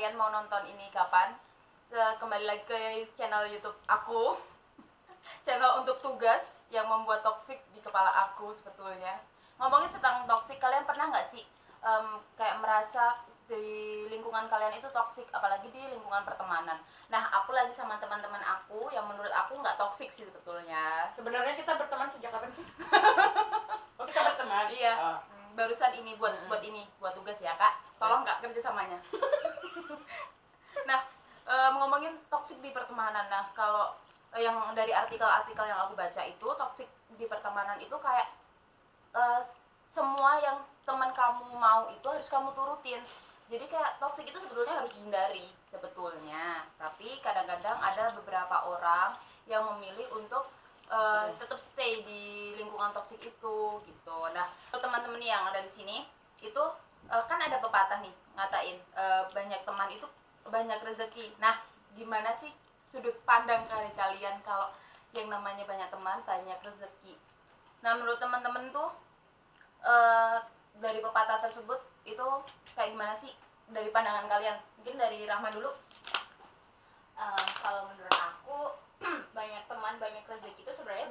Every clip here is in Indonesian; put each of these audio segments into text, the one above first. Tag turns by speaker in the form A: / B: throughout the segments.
A: kalian mau nonton ini kapan, kembali lagi ke channel YouTube aku. Channel untuk tugas yang membuat toksik di kepala aku sebetulnya. Ngomongin tentang toksik, kalian pernah nggak sih kayak merasa di lingkungan kalian itu toksik, apalagi di lingkungan pertemanan? Nah, aku lagi sama teman-teman aku yang menurut aku nggak toksik sih sebetulnya.
B: Sebenarnya kita berteman sejak kapan sih? Oh, kita berteman.
A: Iya.
B: Oh.
A: Barusan ini buat tugas ya kak. Tolong kak kerjasamanya. Nah, ngomongin toksik di pertemanan. Nah, kalau yang dari artikel-artikel yang aku baca itu, toksik di pertemanan itu kayak semua yang teman kamu mau itu harus kamu turutin. Jadi kayak toksik itu sebetulnya harus dihindari sebetulnya. Tapi kadang-kadang ada beberapa orang yang memilih untuk tetap stay di lingkungan toksik itu gitu. Nah, teman-teman yang ada di sini itu kan ada pepatah nih ngatain banyak teman itu banyak rezeki. Nah, gimana sih sudut pandang kalian kalau yang namanya banyak teman banyak rezeki? Nah, menurut teman-teman tuh dari pepatah tersebut itu kayak gimana sih dari pandangan kalian? Mungkin dari Rahma dulu.
C: Kalau menurut aku banyak teman banyak rezeki itu sebenarnya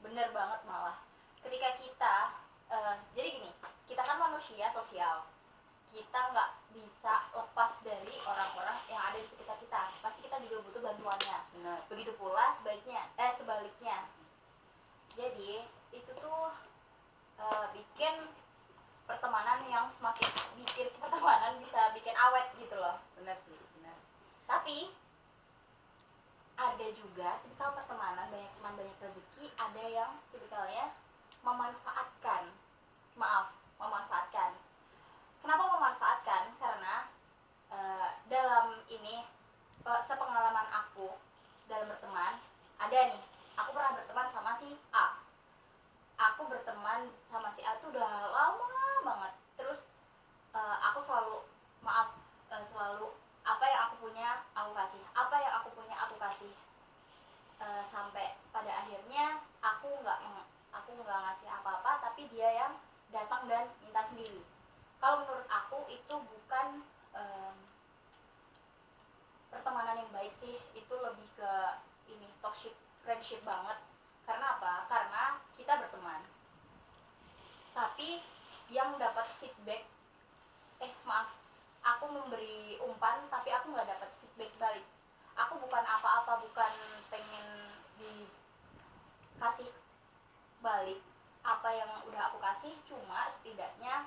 C: benar banget malah. Ketika kita jadi gini, kita kan manusia sosial, kita nggak bisa lepas dari orang-orang yang ada di sekitar kita. Pasti kita juga butuh bantuannya.
A: Benar.
C: Begitu pula sebaliknya. Jadi itu tuh bikin pertemanan yang semakin bikin pertemanan bisa bikin awet gitu loh.
A: Benar sih, benar.
C: Tapi ada juga tipikal pertemanan banyak teman banyak rezeki, ada yang tipikalnya memanfaatkan. Kenapa memanfaatkan? Karena dalam ini sepengalaman aku dalam berteman, ada nih, aku pernah berteman sama si A. Aku berteman sama si A tuh udah lama banget. Terus aku selalu apa yang aku punya aku kasih, sampai pada akhirnya aku nggak ngasih apa-apa, tapi dia yang datang dan minta sendiri. Kalau menurut aku itu bukan pertemanan yang baik sih, itu lebih ke ini toxic friendship banget. Karena apa? Karena kita berteman, tapi yang dapat feedback aku memberi umpan tapi aku nggak dapat feedback balik. Aku bukan apa-apa, bukan pengen dikasih balik apa yang udah aku kasih, cuma setidaknya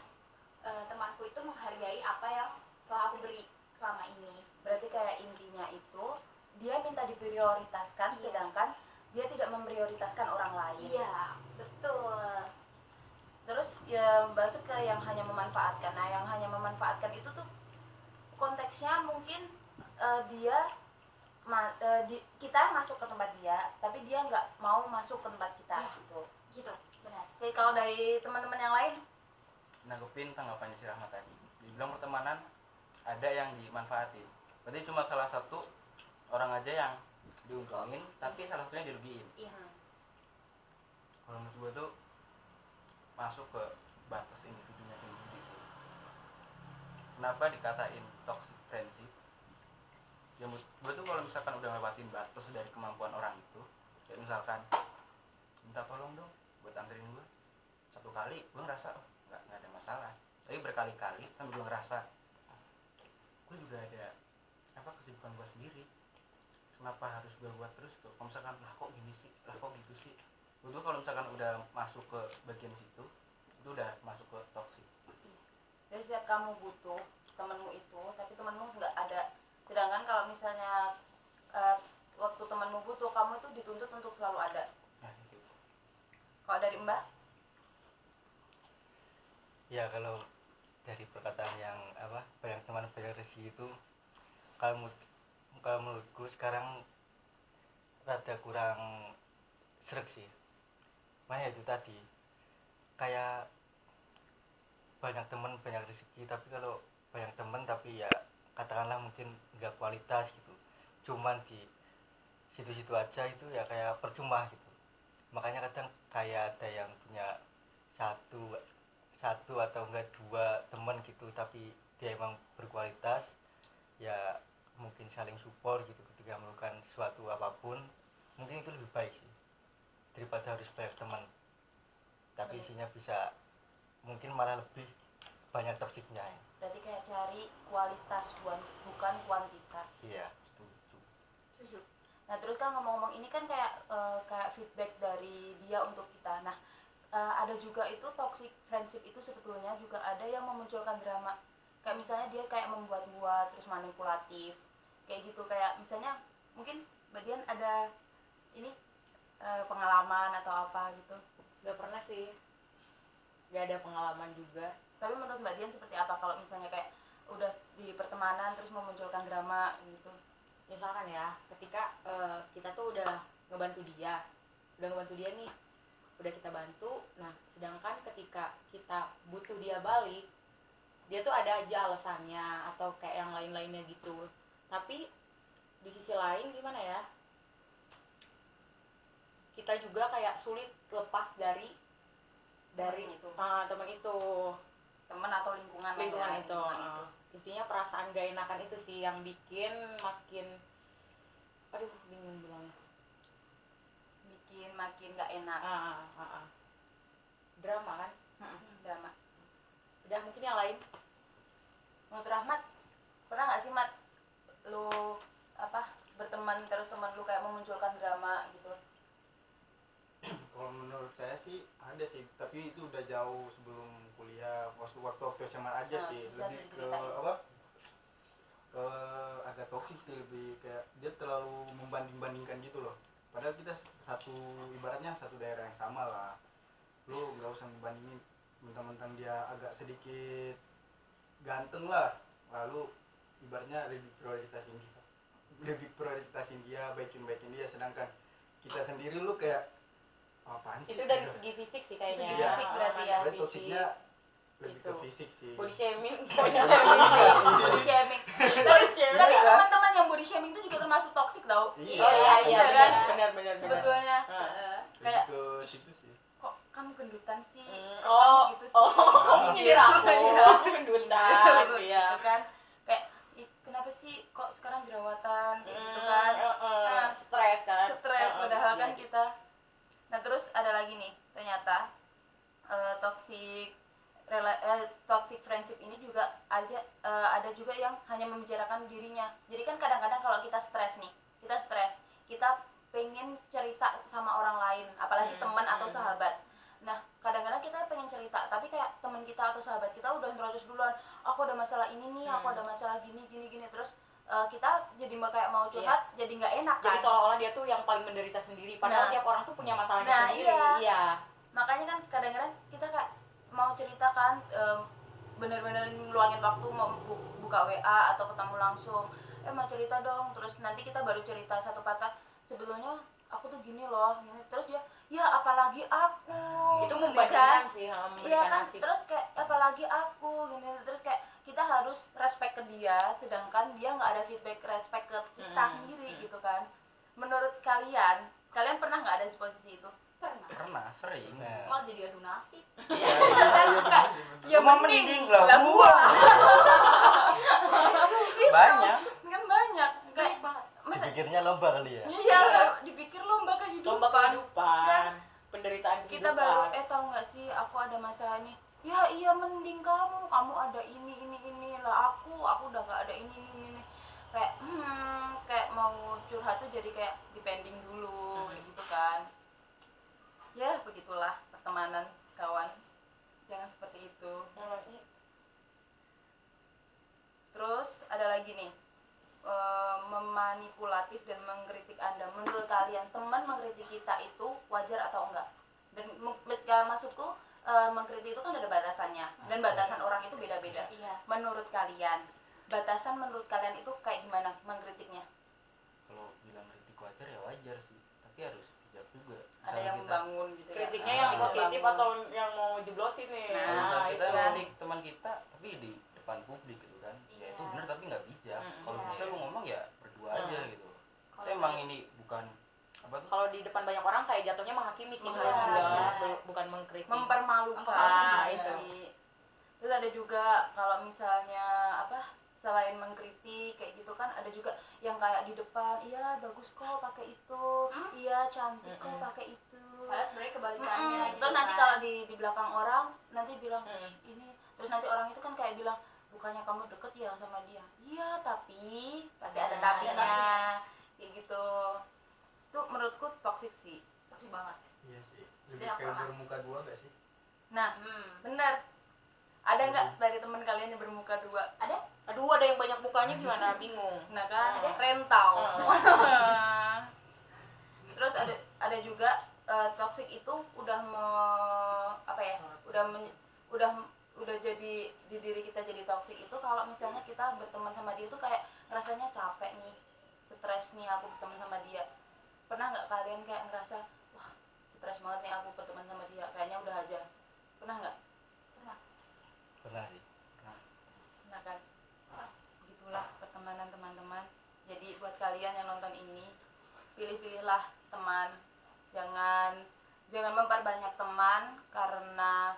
C: temanku itu menghargai apa yang telah aku beri selama ini.
A: Berarti kayak intinya itu dia minta diprioritaskan, sedangkan dia tidak memprioritaskan orang lain.
C: Iya, betul.
A: Terus ya masuk ke yang hanya memanfaatkan. Nah, yang hanya memanfaatkan itu tuh konteksnya mungkin kita masuk ke tempat dia, tapi dia nggak mau masuk ke tempat kita.
C: Ya, gitu, benar.
A: Oke, kalau dari teman-teman yang lain?
D: Nanggepin tanggapannya si Rahmat tadi, dibilang pertemanan ada yang dimanfaatin, berarti cuma salah satu orang aja yang diuntungin, tapi salah satunya dirugiin.
C: Iya.
D: Kalau menurut gue tuh masuk ke batas individunya sendiri sih. Kenapa dikatain toxic friendship? Ya gue tuh kalau misalkan udah ngelewatin batas dari kemampuan orang itu, kayak misalkan minta tolong dong buat anterin gue, satu kali gue ngerasa nggak ada masalah, tapi berkali-kali sambil gue ngerasa gue juga ada kesibukan gue sendiri, kenapa harus gue buat terus tuh? Kalau misalkan lah kok gini sih, lah kok gitu sih, gue kalau misalkan udah masuk ke bagian situ itu udah masuk ke toxic.
A: Jadi setiap kamu butuh temenmu itu, tapi temenmu nggak ada. Sedangkan kalau misalnya waktu temenmu butuh, kamu itu dituntut untuk selalu ada.
D: Nah, gitu.
A: Kalau dari Mbak?
E: Ya, kalau dari perkataan yang banyak teman banyak rezeki itu, kalau menurutku sekarang rada kurang sreg sih. Makanya itu tadi kayak banyak teman banyak rezeki, tapi kalau banyak teman tapi ya katakanlah mungkin nggak kualitas gitu, cuman di situ-situ aja, itu ya kayak percuma gitu. Makanya kadang kayak ada yang punya satu atau enggak dua teman gitu, tapi dia emang berkualitas, ya mungkin saling support gitu ketika melakukan sesuatu apapun, mungkin itu lebih baik sih daripada harus banyak teman tapi isinya bisa mungkin malah lebih banyak toksiknya ya.
A: Berarti kayak cari kualitas bukan kuantitas.
E: Iya.
C: Setuju.
A: Nah terus kan ngomong-ngomong ini kan kayak feedback dari dia untuk kita. Nah ada juga itu toxic friendship itu sebetulnya juga ada yang memunculkan drama. Kayak misalnya dia kayak membuat-buat terus manipulatif kayak gitu, kayak misalnya mungkin Mbak Dian ada ini pengalaman atau apa gitu.
B: Gak pernah sih, gak ada pengalaman juga.
A: Tapi menurut Mbak Dian seperti apa kalau misalnya kayak udah di pertemanan terus memunculkan drama gitu?
B: Misalkan ya, ketika kita tuh udah ngebantu dia nih, udah kita bantu. Nah sedangkan ketika kita butuh dia balik, dia tuh ada aja alasannya atau kayak yang lain-lainnya gitu. Tapi di sisi lain gimana ya, kita juga kayak sulit lepas dari
A: itu.
B: Teman itu,
A: Temen atau lingkungan lah ya,
B: lingkungan itu.
A: lingkungan
B: Intinya perasaan gak enakan itu sih yang bikin makin, aduh bingung bilangnya,
A: bikin makin gak enak.
B: drama kan.
A: Drama.
B: Udah, mungkin yang lain.
A: Menurut Rahmat pernah nggak sih Mat lu berteman terus teman lu kayak memunculkan drama gitu?
D: Kalau menurut saya sih ada sih, tapi itu udah jauh sebelum kuliah, waktu SMA aja sih.
A: Bisa
D: Lebih ke
A: diceritain.
D: agak toksik sih, lebih kayak dia terlalu membanding-bandingkan gitu loh. Padahal kita ibaratnya satu daerah yang sama lah. Lu nggak usah membandingin, mentang-mentang dia agak sedikit ganteng lah, lalu ibaratnya lebih prioritasin dia, baikin dia, sedangkan kita sendiri lu kayak apaan sih?
B: Itu dari segi fisik sih kayaknya.
A: Segi fisik berarti ya.
D: Berarti toksiknya lebih ke
B: Itu.
D: fisik sih.
B: Body shaming.
A: Body shaming sih, body shaming.
B: Body shaming.
A: Tapi
D: Iya.
A: teman-teman yang body shaming itu juga termasuk toksik tau?
D: Iya.
B: Oh iya
A: iya
B: benar
A: kan?
B: benar.
A: Sebetulnya
D: Lebih
A: kayak
D: ke situ sih.
A: kok kamu gendutan sih?
B: Oh,
A: gitu sih.
B: nyindir aku.
A: Iya.
B: Gendutan, iya.
A: Gitu kan? Kayak kenapa sih kok sekarang jerawatan kayak gitu kan? Nah,
B: Stres kan.
A: stres padahal kan
B: iya.
A: kita. Nah terus ada lagi nih, ternyata toxic friendship ini juga ada juga yang hanya membicarakan dirinya. Jadi kan kadang-kadang kalau kita stres, kita pengen cerita sama orang lain, apalagi teman atau sahabat. Nah kadang-kadang kita pengen cerita, tapi kayak teman kita atau sahabat kita udah introduce duluan, aku ada masalah ini nih, aku ada masalah gini, terus kita jadi kayak mau curhat, jadi nggak enak kan.
B: Jadi seolah-olah dia tuh yang paling menderita sendiri, padahal
A: Nah.
B: tiap orang tuh punya masalahnya
A: Nah,
B: sendiri.
A: iya.
B: Iya.
A: Makanya kan kadang-kadang kita kayak mau cerita kan, bener-bener ngeluangin waktu mau buka WA atau ketemu langsung, mau cerita dong, terus nanti kita baru cerita satu patah, sebetulnya aku tuh gini loh, gini. Terus dia, ya apalagi aku,
B: Itu
A: gitu
B: membandingkan sih,
A: iya
B: memberikan
A: kan,
B: nasib.
A: terus kayak apalagi aku gini, terus kayak kita harus respect ke dia, sedangkan dia nggak ada feedback respect ke kita sendiri gitu kan. Menurut kalian pernah nggak ada di posisi itu?
D: Pernah, sering.
E: Nah,
C: Malah jadi adu nasib.
A: Ya
D: Cuma
A: mending
D: mending lah
A: lah
D: gua. Banyak.
A: kan banyak kayak masa
E: dipikirnya lomba kali ya.
A: iya dipikir lomba kehidupan.
B: Lomba kehidupan,
A: Kan
B: penderitaan
A: kita
B: kehidupan.
A: baru tahu nggak sih aku ada masalah ini, ya iya mending kamu ada ini lah, aku udah nggak ada ini kayak kayak mau curhat tuh jadi kayak depending dulu gitu kan. Ya begitulah pertemanan kawan, jangan seperti itu. Terus ada lagi nih, memanipulatif dan mengkritik Anda. Menurut kalian teman mengkritik kita itu wajar atau enggak? Dan maksudku mengkritik itu kan ada batasannya, dan batasan orang itu beda-beda.
C: Iya.
A: Menurut kalian itu kayak gimana mengkritiknya?
D: Kalau bilang kritik wajar ya wajar sih, tapi harus bijak juga.
A: Ada yang membangun gitu ya?
B: Kritiknya yang positif
A: membangun.
B: atau yang mau jeblosin nih.
A: Nah,
D: Misal kita
A: itu kan.
D: kritik teman kita tapi di depan publik gitu kan, ya itu
C: Iya.
D: benar tapi nggak bijak. Kalau
C: Iya.
D: bisa lu ngomong ya berdua aja gitu.
C: Kalau
D: Itu emang ini bukan apa tuh?
B: Kalau di depan banyak orang kayak jatuhnya menghakimi sih,
A: Menghakimi.
B: bukan mengkritik.
A: Mempermalukan
B: itu.
A: sih. Terus ada juga kalau misalnya selain mengkritik kayak gitu gitu kan, ada juga yang kayak di depan, iya bagus kok pakai itu, iya cantik kok pakai itu.
C: Padahal sebenarnya kebalikannya gitu
A: Terus nanti
C: kan.
A: kalau di belakang orang nanti bilang ini, terus nanti orang itu kan kayak bilang, bukannya kamu deket ya sama dia, iya tapi pasti ada
B: Nah,
A: tapinya, kayak gitu. Itu menurutku toxic sih.
C: Toxic banget.
E: Iya sih.
C: Lebih kayak
E: bermuka dua gak sih?
A: Nah bener, ada nggak dari teman kalian yang bermuka dua?
C: Ada?
B: Aduh, ada yang banyak mukanya gimana, bingung.
A: Nah kan,
B: Ada.
A: rentau.
B: Oh.
A: Terus ada juga toxic itu udah apa ya, udah jadi di diri kita jadi toxic itu kalau misalnya kita berteman sama dia tuh kayak rasanya capek nih, stres nih aku berteman sama dia. Pernah nggak kalian kayak ngerasa, wah stres banget nih aku berteman sama dia, kayaknya udah aja. Pernah nggak?
E: Pernah sih.
A: Nah kan, gitulah pertemanan teman-teman. Jadi buat kalian yang nonton ini, pilih-pilihlah teman, jangan memperbanyak teman karena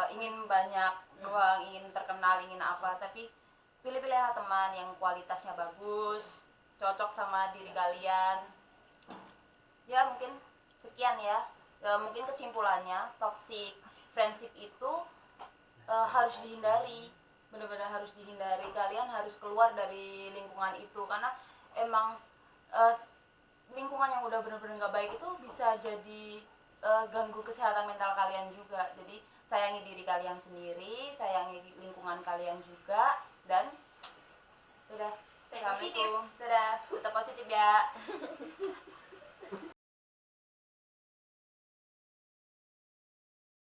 A: ingin banyak doang, ingin terkenal, ingin apa, tapi pilih-pilihlah teman yang kualitasnya bagus, cocok sama diri kalian. Ya mungkin sekian ya. Mungkin kesimpulannya, toxic friendship itu harus dihindari, benar-benar harus dihindari. Kalian harus keluar dari lingkungan itu, karena emang lingkungan yang udah benar-benar nggak baik itu bisa jadi ganggu kesehatan mental kalian juga. Jadi sayangi diri kalian sendiri, sayangi lingkungan kalian juga, dan dadah.
C: Stay positif.
A: Assalamualaikum. Dadah, tetap positif ya.